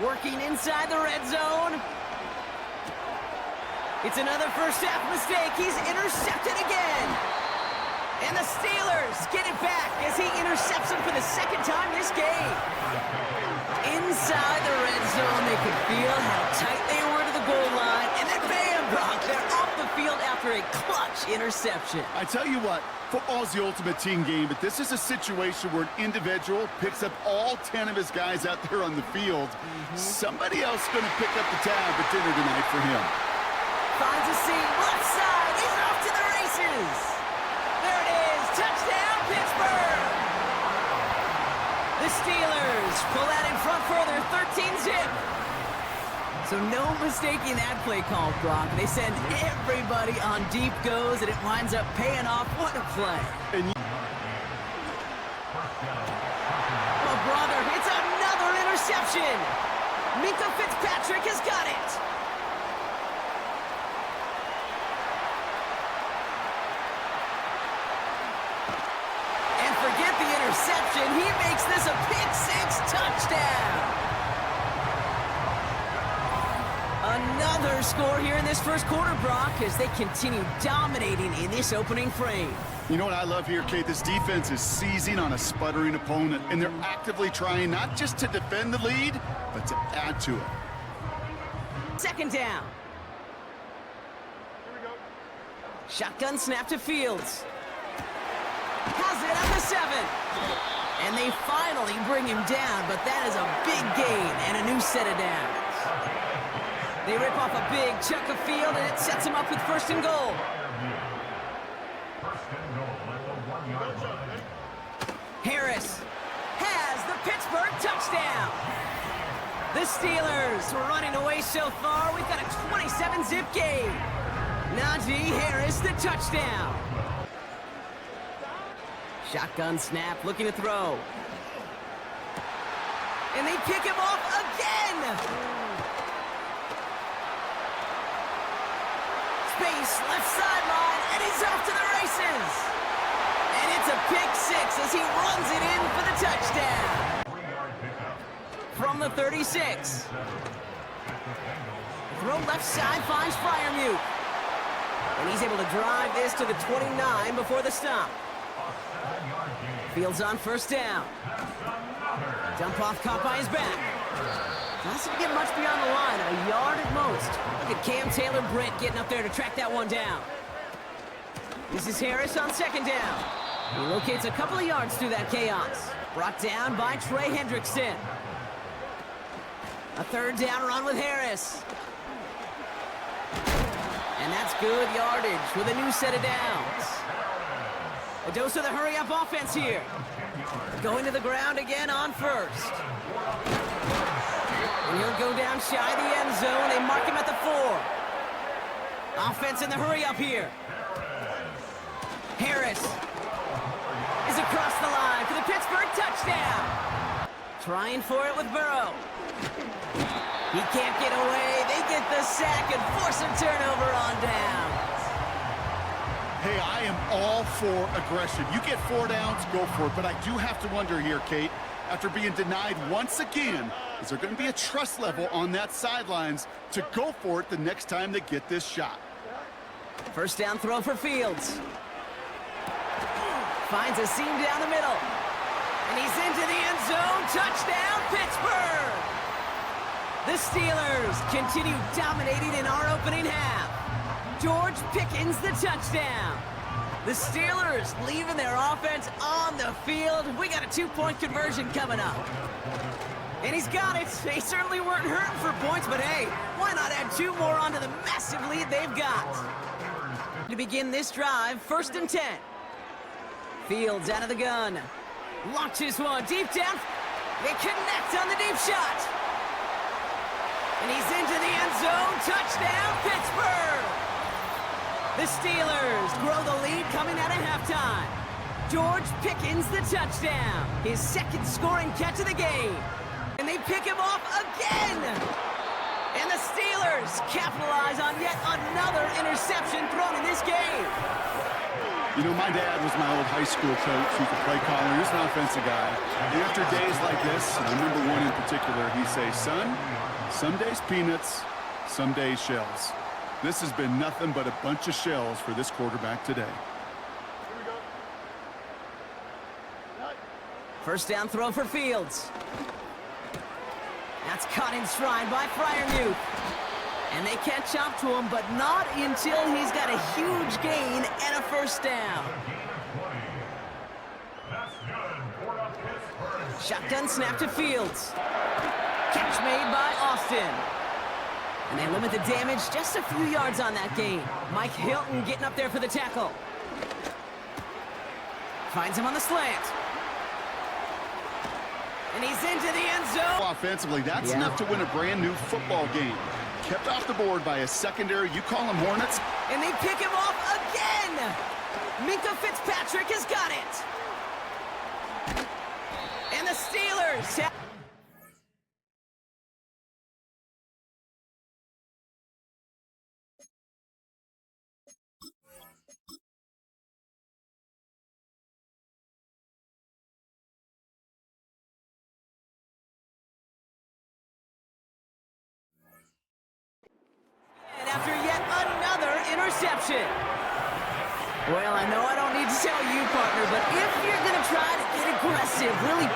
Working inside the red zone. It's another first half mistake. He's intercepted again. And the Steelers get it back as he intercepts him for the second time this game. Inside the red zone, they could feel how tight they were to the goal line. And then bam, Brock, they're off the field after a clutch interception. I tell you what, football's the ultimate team game, but this is a situation where an individual picks up all 10 of his guys out there on the field. Somebody else is going to pick up the tab at dinner tonight for him. Finds a seam, left side, he's off to the races. There it is, touchdown, Pittsburgh. The Steelers pull out in front further, 13-zip. So no mistaking that play call, Brock. They send everybody on deep goes, and it winds up paying off. What a play. Oh, brother, it's another interception. Minkah Fitzpatrick has got it. And forget the interception. He makes this a pick-six touchdown. Another score here in this first quarter, Brock, as they continue dominating in this opening frame. You know what I love here, Kate? This defense is seizing on a sputtering opponent, and they're actively trying not just to defend the lead, but to add to it. Second down. Here we go. Shotgun snap to Fields. Has it at the 7. And they finally bring him down, but that is a big gain and a new set of downs. They rip off a big chunk of field, and it sets them up with first and goal. Harris has the Pittsburgh touchdown. The Steelers running away so far. We've got a 27-zip game. Najee Harris, the touchdown. Shotgun snap, looking to throw. And they pick him off again. Space, left sideline, and he's off to the races. And it's a pick-six as he runs it in for the touchdown. From the 36. Throw left side finds Freiermuth. And he's able to drive this to the 29 before the stop. Fields on first down. Dump off caught by his back. Doesn't get much beyond the line, a yard at most. Look at Cam Taylor-Britt getting up there to track that one down. This is Harris on second down. He locates a couple of yards through that chaos. Brought down by Trey Hendrickson. A third down run with Harris. And that's good yardage with a new set of downs. A dose of the hurry-up offense here. Going to the ground again on first. And he'll go down shy of the end zone. They mark him at the 4. Offense in the hurry-up here. Harris is across the line for the Pittsburgh touchdown. Trying for it with Burrow. He can't get away. They get the sack and force a turnover on down. Hey, I am all for aggression. You get 4 downs, go for it. But I do have to wonder here, Kate, after being denied once again, is there going to be a trust level on that sidelines to go for it the next time they get this shot? First down throw for Fields. Finds a seam down the middle. And he's into the end zone. Touchdown, Pittsburgh! The Steelers continue dominating in our opening half. George Pickens the touchdown. The Steelers leaving their offense on the field. We got a 2-point conversion coming up. And he's got it. They certainly weren't hurting for points, but hey, why not add 2 more onto the massive lead they've got? To begin this drive, first and 10. Fields out of the gun. Launches one deep down. They connect on the deep shot. And he's into the end zone. Touchdown, Pittsburgh! The Steelers grow the lead coming out of halftime. George Pickens the touchdown. His second scoring catch of the game. And they pick him off again. And the Steelers capitalize on yet another interception thrown in this game. You know, my dad was my old high school coach. He could play caller. He was an offensive guy. And after days like this, and I remember one in particular, he'd say, son, some days peanuts, some days shells. This has been nothing but a bunch of shells for this quarterback today. First down throw for Fields. That's caught in stride by Freiermuth. And they catch up to him, but not until he's got a huge gain and a first down. Shotgun snap to Fields. Catch made by Austin. And they limit the damage just a few yards on that gain. Mike Hilton getting up there for the tackle. Finds him on the slant. And he's into the end zone. Offensively, that's enough to win a brand new football game. Kept off the board by a secondary. You call them Hornets. And they pick him off again. Minkah Fitzpatrick has got it. And the Steelers have... after yet another interception. Well, I know I don't need to tell you, partner, but if you're going to try to get aggressive, really...